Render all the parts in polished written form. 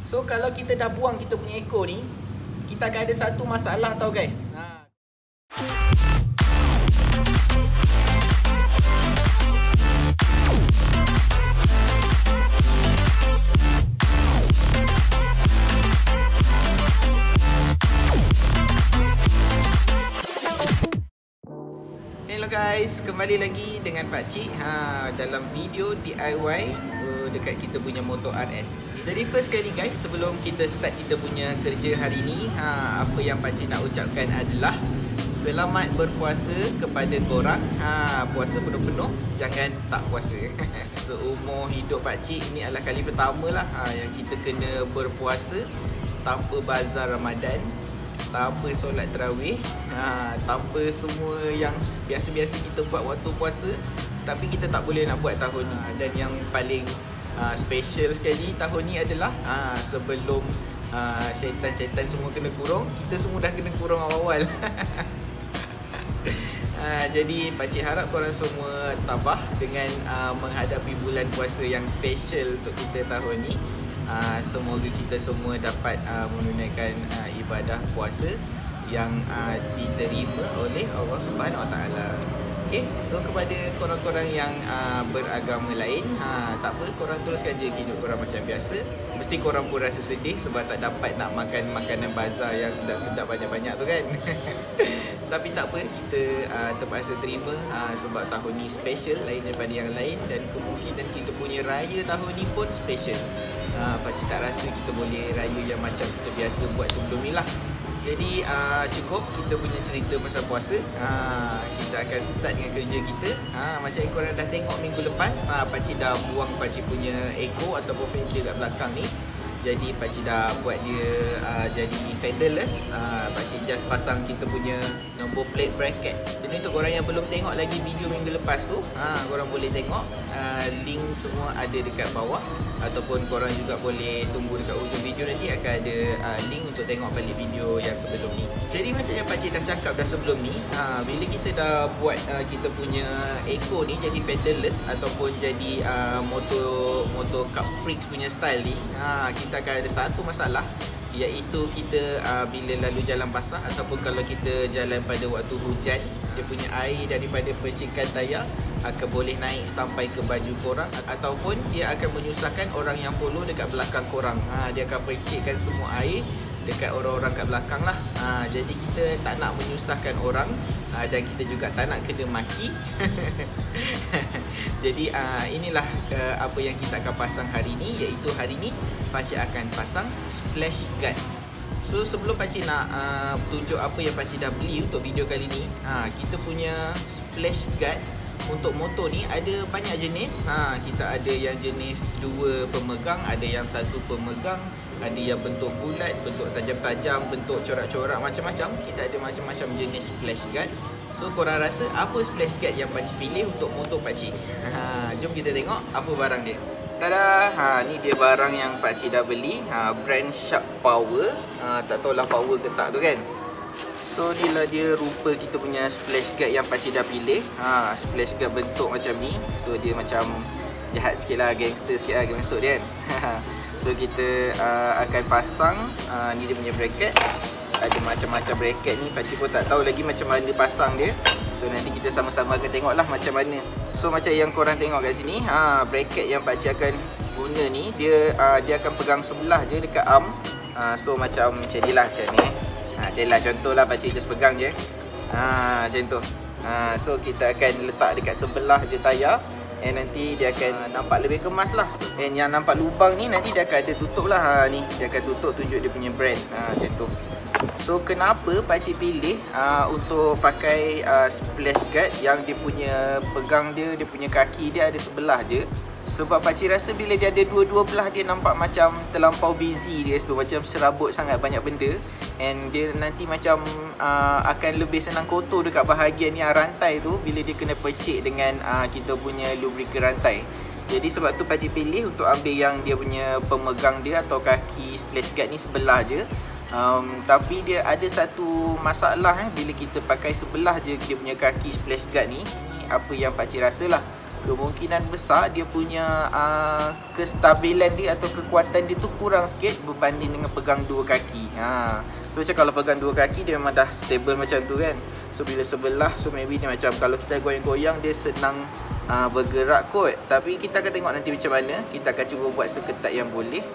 So kalau kita dah buang kita punya ekor ni, kita akan ada satu masalah tau guys. Hello guys, kembali lagi dengan Pakcik dalam video DIY dekat kita punya motor RS. Jadi first kali guys, sebelum kita start kita punya kerja hari ni, apa yang Pakcik nak ucapkan adalah selamat berpuasa kepada korang. Puasa penuh-penuh, jangan tak puasa. Seumur hidup Pakcik, ini adalah kali pertama lah yang kita kena berpuasa tanpa bazar Ramadan, tanpa solat tarawih, tanpa semua yang biasa-biasa kita buat waktu puasa, tapi kita tak boleh nak buat tahun ni. Dan yang paling special sekali tahun ni adalah sebelum syaitan-syaitan semua kena kurung, kita semua dah kena kurung awal-awal. Jadi Pakcik harap korang semua tabah dengan menghadapi bulan puasa yang special untuk kita tahun ni. Semoga kita semua dapat menunaikan ibadah puasa yang diterima oleh Allah Subhanahu Wa Taala. Okay, so kepada korang-korang yang beragama lain, tak apa, korang teruskan je hidup korang macam biasa. Mesti korang pun rasa sedih sebab tak dapat nak makan makanan bazar yang sedap-sedap banyak-banyak tu kan. Tapi tak apa, kita terpaksa terima sebab tahun ni special lain daripada yang lain, dan kemungkinan kita punya raya tahun ni pun special. Pakcik tak rasa kita boleh raya yang macam kita biasa buat sebelum ni lah. Jadi cukup kita punya cerita pasal puasa. Kita akan start dengan kerja kita. Macam yang korang dah tengok minggu lepas, Pakcik dah buang Pakcik punya ekor ataupun fender kat belakang ni. Jadi Pakcik dah buat dia jadi fenderless. Pakcik just pasang kita punya nombor plate bracket. Jadi untuk korang yang belum tengok lagi video minggu lepas tu, korang boleh tengok. Link semua ada dekat bawah, ataupun korang juga boleh tunggu dekat ujung video, nanti akan ada link untuk tengok balik video yang sebelum ni. Jadi macam yang Pakcik dah cakap dah sebelum ni, bila kita dah buat kita punya ekor ni jadi fenderless ataupun jadi motor Caprix punya style ni, kita akan ada satu masalah, iaitu kita bila lalu jalan basah ataupun kalau kita jalan pada waktu hujan, dia punya air daripada percikan tayar akan boleh naik sampai ke baju korang, ataupun dia akan menyusahkan orang yang follow dekat belakang korang. Dia akan percikkan semua air dekat orang-orang kat belakang lah. Jadi kita tak nak menyusahkan orang, dan kita juga tak nak kena maki. Jadi inilah apa yang kita akan pasang hari ni, iaitu hari ni Pakcik akan pasang splash guard. So sebelum Pakcik nak tunjuk apa yang Pakcik dah beli untuk video kali ni, kita punya splash guard untuk motor ni ada banyak jenis. Kita ada yang jenis 2 pemegang, ada yang 1 pemegang, ada yang bentuk bulat, bentuk tajam-tajam, bentuk corak-corak, macam-macam. Kita ada macam-macam jenis splash guard. So korang rasa apa splash guard yang Pakcik pilih untuk motor Pakcik? Jom kita tengok apa barang dia. Tada! Ni dia barang yang Pakcik dah beli, brand Sharp Power. Tak tahulah power ke tak tu kan. So inilah dia rupa kita punya splash guard yang Pakcik dah pilih. Splash guard bentuk macam ni. So dia macam jahat sikit lah, gangster sikit lah bentuk dia kan. So kita akan pasang, ni dia punya bracket. Ada macam-macam bracket ni, Pakcik pun tak tahu lagi macam mana pasang dia. So nanti kita sama-sama akan tengok lah macam mana. So macam yang korang tengok kat sini, bracket yang Pakcik akan guna ni, dia akan pegang sebelah je dekat arm. So macam ni lah, macam ni. Macam lah, contoh lah Pakcik just pegang je. Macam tu. So kita akan letak dekat sebelah je tayar, and nanti dia akan nampak lebih kemas lah. And yang nampak lubang ni nanti dia akan ada tutup lah. Ni dia akan tutup, tunjuk dia punya brand. Macam tu. So kenapa Pakcik pilih untuk pakai splash guard yang dia punya pegang dia punya kaki dia ada sebelah je? Sebab Pakcik rasa bila dia ada dua-dua belah, dia nampak macam terlampau busy dia situ, macam serabut sangat banyak benda, and dia nanti macam akan lebih senang kotor dekat bahagian yang rantai tu bila dia kena percik dengan kita punya lubricant rantai. Jadi sebab tu Pakcik pilih untuk ambil yang dia punya pemegang dia atau kaki splash guard ni sebelah je. Tapi dia ada satu masalah bila kita pakai sebelah je dia punya kaki splash guard ni. Apa yang Pakcik rasa lah, kemungkinan besar dia punya kestabilan dia atau kekuatan dia tu kurang sikit berbanding dengan pegang dua kaki. So macam kalau pegang dua kaki dia memang dah stable macam tu kan. So bila sebelah, so maybe dia macam kalau kita goyang-goyang dia senang bergerak kot. Tapi kita akan tengok nanti macam mana. Kita akan cuba buat seketat yang boleh.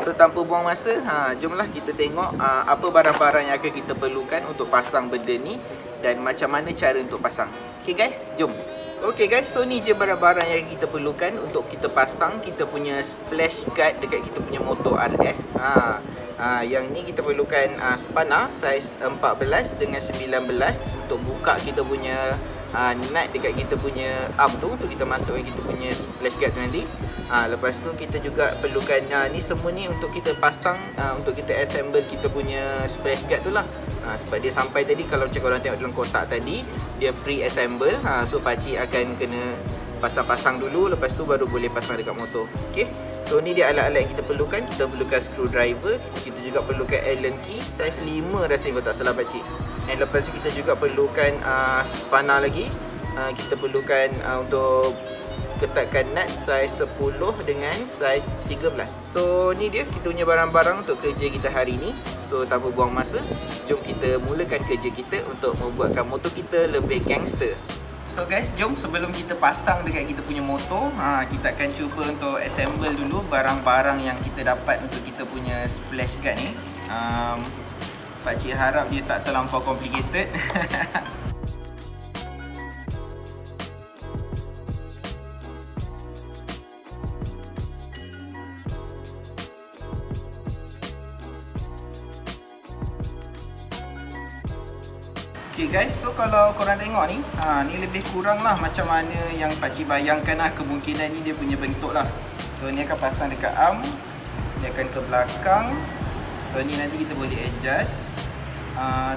So tanpa buang masa, jomlah kita tengok apa barang-barang yang akan kita perlukan untuk pasang benda ni dan macam mana cara untuk pasang. Okay guys, jom. Okay guys, so ni je barang-barang yang kita perlukan untuk kita pasang kita punya splash guard dekat kita punya motor RS. Yang ni kita perlukan spanner saiz 14 dengan 19 untuk buka kita punya nut dekat kita punya arm tu untuk kita masukkan kita punya splash guard tu nanti. Lepas tu kita juga perlukan ni semua ni untuk kita pasang untuk kita assemble kita punya splash guard tu lah. Sebab dia sampai tadi kalau macam korang tengok dalam kotak tadi dia pre-assemble. So pakcik akan kena pasang-pasang dulu, lepas tu baru boleh pasang dekat motor. Okay, so ni dia alat-alat yang kita perlukan. Kita perlukan screwdriver, kita juga perlukan Allen key saiz 5 rasanya kalau tak salah pakcik. And lepas tu kita juga perlukan spanner lagi. Kita perlukan untuk ketatkan nut saiz 10 dengan saiz 13. So ni dia kita punya barang-barang untuk kerja kita hari ni. So tanpa buang masa, jom kita mulakan kerja kita untuk membuatkan motor kita lebih gangster. So guys, jom sebelum kita pasang dekat kita punya motor, kita akan cuba untuk assemble dulu barang-barang yang kita dapat untuk kita punya splash guard ni. Pakcik harap dia tak terlampau complicated. Okay guys, so kalau korang tengok ni, ni lebih kurang lah macam mana yang pakcik bayangkan lah kemungkinan ni dia punya bentuk lah. So ni akan pasang dekat arm, dia akan ke belakang. So ni nanti kita boleh adjust.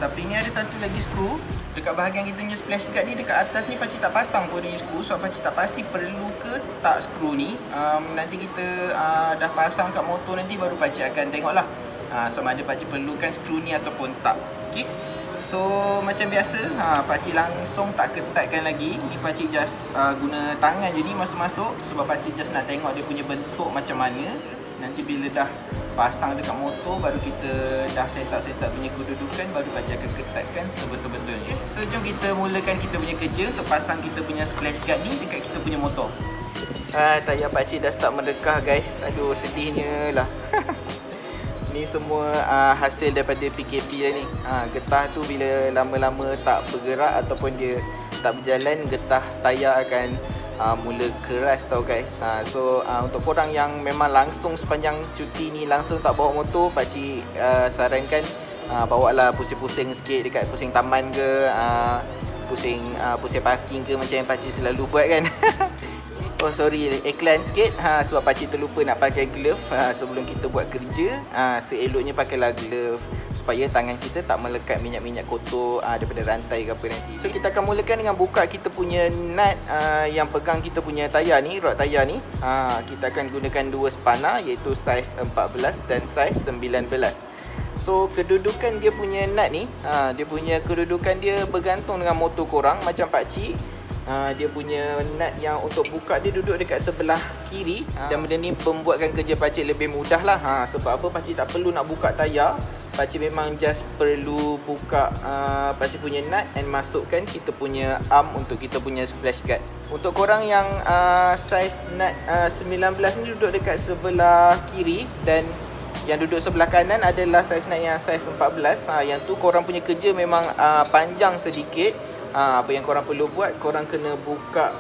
Tapi ni ada satu lagi skru dekat bahagian kita punya splash guard ni. Dekat atas ni pakcik tak pasang pun ni skru. So pakcik tak pasti perlu ke tak skru ni. Nanti kita dah pasang kat motor nanti baru pakcik akan tengok lah sama ada pakcik perlukan skru ni ataupun tak. Okay, so macam biasa, pakcik langsung tak ketatkan lagi. Ni pakcik just guna tangan je ni masuk-masuk. Sebab pakcik just nak tengok dia punya bentuk macam mana. Nanti bila dah pasang dekat motor, baru kita dah set up punya kedudukan, baru pakcik akan ketatkan sebetul-betulnya. So jom kita mulakan kita punya kerja untuk pasang kita punya splash guard ni dekat kita punya motor. Tayar pakcik dah start mendekah guys. Aduh, sedihnya lah. Ni semua hasil daripada PKP ni. Getah tu bila lama-lama tak bergerak ataupun dia tak berjalan, getah tayar akan mula keras tau guys. So untuk korang yang memang langsung sepanjang cuti ni langsung tak bawa motor, pakcik sarankan bawa lah pusing-pusing sikit dekat pusing taman ke, pusing parking ke macam yang pakcik selalu buat kan. Oh sorry, iklan sikit sebab pakcik terlupa nak pakai glove sebelum kita buat kerja. Seeloknya pakailah glove supaya tangan kita tak melekat minyak-minyak kotor daripada rantai ke apa nanti. So kita akan mulakan dengan buka kita punya nut yang pegang kita punya tayar ni, rod tayar ni. Kita akan gunakan dua spanner iaitu saiz 14 dan saiz 19. So kedudukan dia punya nut ni, dia punya kedudukan dia bergantung dengan motor korang. Macam pakcik, dia punya nut yang untuk buka dia duduk dekat sebelah kiri. Dan benda ni membuatkan kerja pakcik lebih mudah lah. Sebab apa, pakcik tak perlu nak buka tayar. Pakcik memang just perlu buka pakcik punya nut and masukkan kita punya arm untuk kita punya splash guard. Untuk korang yang saiz nut 19 ni duduk dekat sebelah kiri dan yang duduk sebelah kanan adalah saiz nut yang saiz 14. Yang tu korang punya kerja memang panjang sedikit. Apa yang korang perlu buat, korang kena buka,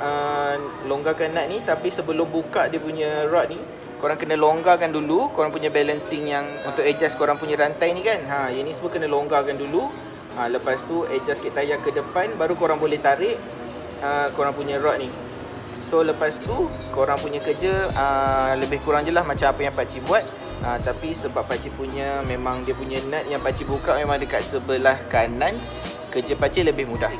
longgarkan nut ni. Tapi sebelum buka dia punya rod ni, korang kena longgarkan dulu korang punya balancing yang untuk adjust korang punya rantai ni kan. Yang ni semua kena longgarkan dulu. Lepas tu adjust sikit tayar ke depan, baru korang boleh tarik korang punya rod ni. So lepas tu korang punya kerja lebih kurang je lah macam apa yang pakcik buat. Tapi sebab pakcik punya memang dia punya nut yang pakcik buka memang dekat sebelah kanan, kerja pakcik lebih mudah.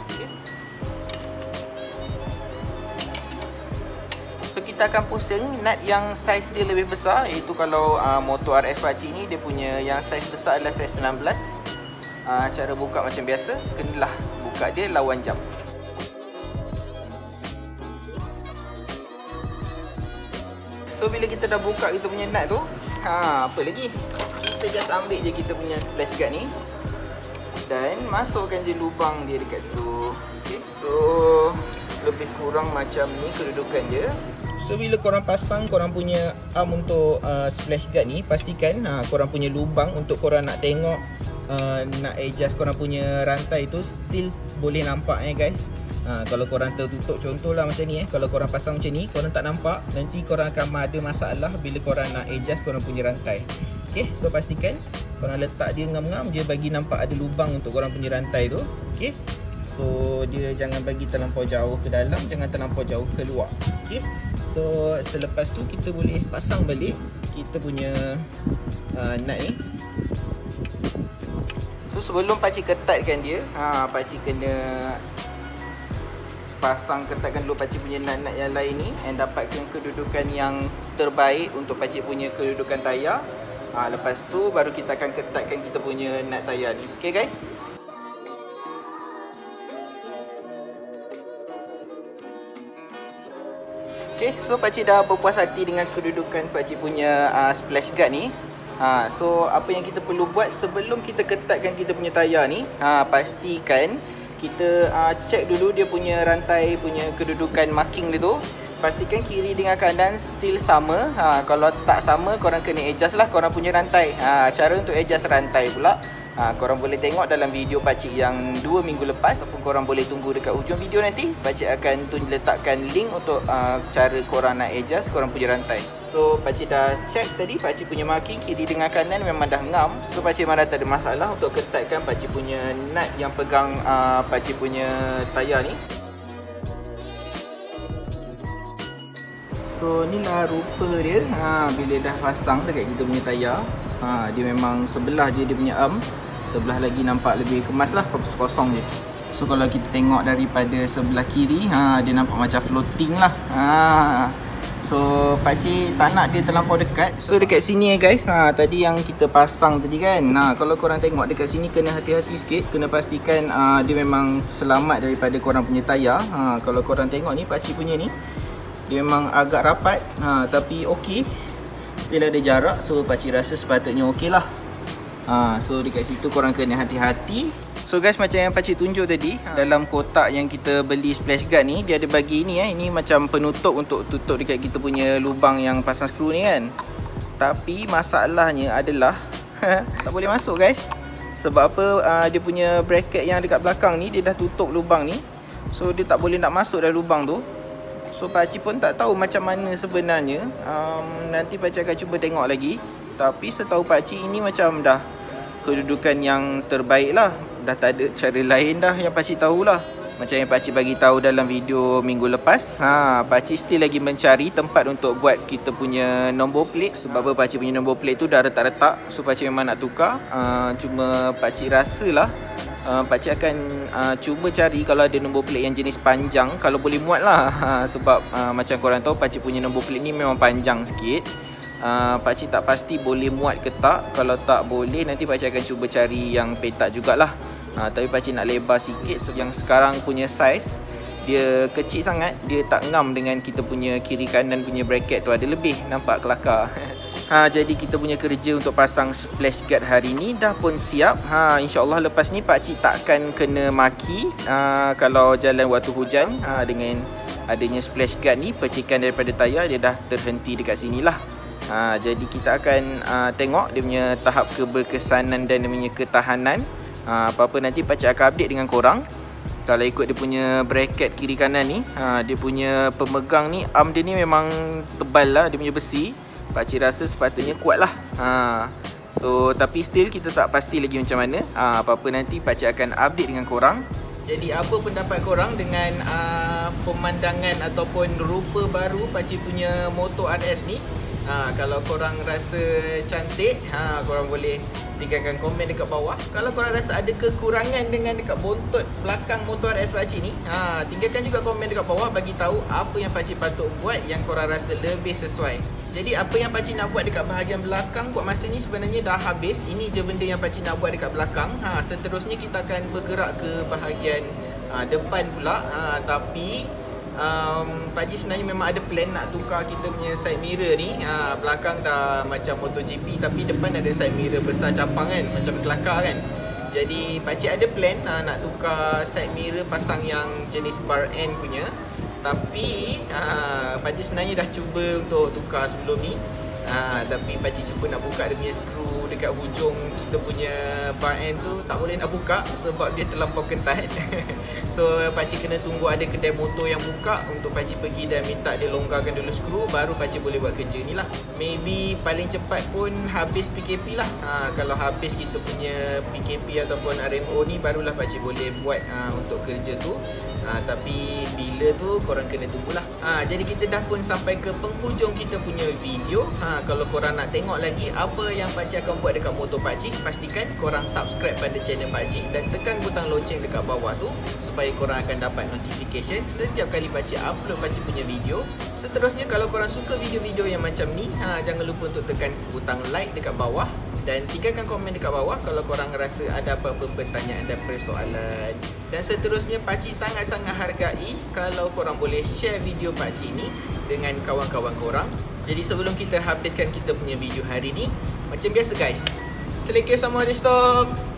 So kita akan pusing nut yang saiz dia lebih besar, iaitu kalau motor RS pakcik ni dia punya yang saiz besar adalah saiz 19. Cara buka macam biasa, kenalah buka dia lawan jam. so bila kita dah buka kita punya nut tu, apa lagi? Kita just ambil je kita punya splash guard ni dan masukkan je lubang dia dekat situ. Okay, so lebih kurang macam ni kedudukan dia. So bila korang pasang korang punya arm untuk splash guard ni, pastikan korang punya lubang untuk korang nak tengok nak adjust korang punya rantai tu still boleh nampak guys. Kalau korang tertutup contohlah macam ni kalau korang pasang macam ni korang tak nampak, nanti korang akan ada masalah bila korang nak adjust korang punya rantai. Okay, so pastikan korang letak dia ngam-ngam je bagi nampak ada lubang untuk korang punya rantai tu. Okay, so dia jangan bagi terlampau jauh ke dalam, jangan terlampau jauh ke luar. Okay, so selepas tu kita boleh pasang balik kita punya nut ni. So sebelum pakcik ketatkan dia, pakcik kena pasang ketatkan dulu pakcik punya nut-nut yang lain ni and dapatkan kedudukan yang terbaik untuk pakcik punya kedudukan tayar. Lepas tu baru kita akan ketatkan kita punya nut tayar ni. Okay guys. Okay, so pakcik dah berpuas hati dengan kedudukan pakcik punya splash guard ni. So apa yang kita perlu buat sebelum kita ketatkan kita punya tayar ni, pastikan kita check dulu dia punya rantai punya kedudukan marking dia tu. Pastikan kiri dengan kanan still sama. Kalau tak sama korang kena adjust lah korang punya rantai. Cara untuk adjust rantai pula korang boleh tengok dalam video pakcik yang 2 minggu lepas, ataupun korang boleh tunggu dekat hujung video nanti. Pakcik akan letakkan link untuk cara korang nak adjust korang punya rantai. So pakcik dah check tadi pakcik punya marking kiri dengan kanan memang dah ngam. So pakcik memang dah tak ada masalah untuk ketatkan pakcik punya nut yang pegang pakcik punya tayar ni. So inilah rupa dia bila dah pasang dekat kita punya tayar. Dia memang sebelah je dia punya arm, sebelah lagi nampak lebih kemas lah, kosong je. So kalau kita tengok daripada sebelah kiri, dia nampak macam floating lah. So pakcik tak nak dia terlampau dekat. So dekat sini guys, tadi yang kita pasang tadi kan, kalau korang tengok dekat sini kena hati-hati sikit. Kena pastikan dia memang selamat daripada korang punya tayar. Kalau korang tengok ni pakcik punya ni, dia memang agak rapat, tapi okey. Still ada jarak, so pakcik rasa sepatutnya okey lah. So dekat situ korang kena hati-hati. So guys, macam yang pakcik tunjuk tadi, dalam kotak yang kita beli splash guard ni, dia ada bagi ni ini macam penutup untuk tutup dekat kita punya lubang yang pasang skru ni kan. Tapi masalahnya adalah tak boleh masuk guys. Sebab apa? Dia punya bracket yang dekat belakang ni dia dah tutup lubang ni. So dia tak boleh nak masuk dalam lubang tu. So pakcik pun tak tahu macam mana sebenarnya. Nanti pakcik akan cuba tengok lagi. Tapi setahu pakcik ini macam dah kedudukan yang terbaik lah. Dah tak ada cara lain dah yang pakcik tahulah. Macam yang pakcik bagi tahu dalam video minggu lepas, pakcik still lagi mencari tempat untuk buat kita punya nombor plate. Sebab apa pakcik punya nombor plate tu dah retak-retak. So pakcik memang nak tukar. Cuma pakcik rasalah pakcik akan cuba cari kalau ada nombor plate yang jenis panjang, kalau boleh muat lah. Sebab macam korang tahu pakcik punya nombor plate ni memang panjang sikit. Pakcik tak pasti boleh muat ke tak. Kalau tak boleh nanti pakcik akan cuba cari yang petak jugalah. Tapi pakcik nak lebar sikit. Yang sekarang punya size dia kecil sangat, dia tak ngam dengan kita punya kiri kanan punya bracket tu, ada lebih, nampak kelakar. Jadi kita punya kerja untuk pasang splash guard hari ni dah pun siap. InsyaAllah lepas ni pakcik takkan kena maki kalau jalan waktu hujan. Dengan adanya splash guard ni, percikan daripada tayar dia dah terhenti dekat sini lah. Jadi kita akan tengok dia punya tahap keberkesanan dan dia punya ketahanan. Apa-apa nanti pakcik akan update dengan korang. Kalau ikut dia punya bracket kiri kanan ni, dia punya pemegang ni, arm dia ni memang tebal lah, dia punya besi. Pakcik rasa sepatutnya kuat lah. So tapi still kita tak pasti lagi macam mana. Apa-apa nanti pakcik akan update dengan korang. Jadi apa pendapat korang dengan pemandangan ataupun rupa baru pakcik punya motor RS ni? Kalau korang rasa cantik, korang boleh tinggalkan komen dekat bawah. Kalau korang rasa ada kekurangan dengan dekat bontot belakang motor RS pakcik ni, tinggalkan juga komen dekat bawah, bagi tahu apa yang pakcik patut buat yang korang rasa lebih sesuai. Jadi apa yang pakcik nak buat dekat bahagian belakang buat masa ni sebenarnya dah habis. Ini je benda yang pakcik nak buat dekat belakang. Seterusnya kita akan bergerak ke bahagian depan pula. Tapi Pakcik sebenarnya memang ada plan nak tukar kita punya side mirror ni. Belakang dah macam MotoGP tapi depan ada side mirror besar capang kan, macam kelakar kan. Jadi pakcik ada plan nak tukar side mirror pasang yang jenis bar end punya. Tapi pakcik sebenarnya dah cuba untuk tukar sebelum ni. Tapi pakcik cuba nak buka dia punya skru dekat hujung kita punya bar end tu, tak boleh nak buka sebab dia terlampau ketat. So pakcik kena tunggu ada kedai motor yang buka untuk pakcik pergi dan minta dia longgarkan dulu skru, baru pakcik boleh buat kerja ni lah. Maybe paling cepat pun habis PKP lah. Kalau habis kita punya PKP ataupun RMO ni, barulah pakcik boleh buat untuk kerja tu. Tapi bila tu korang kena tunggulah. Jadi kita dah pun sampai ke penghujung kita punya video. Kalau korang nak tengok lagi apa yang pakcik akan buat dekat motor pakcik, pastikan korang subscribe pada channel pakcik dan tekan butang loceng dekat bawah tu supaya korang akan dapat notification setiap kali pakcik upload pakcik punya video. Seterusnya, kalau korang suka video-video yang macam ni, jangan lupa untuk tekan butang like dekat bawah dan tinggalkan komen dekat bawah kalau korang rasa ada apa-apa pertanyaan dan persoalan. Dan seterusnya, pakcik sangat-sangat hargai kalau korang boleh share video pakcik ni dengan kawan-kawan korang. Jadi sebelum kita habiskan kita punya video hari ni, macam biasa guys, selekeh sama di stop.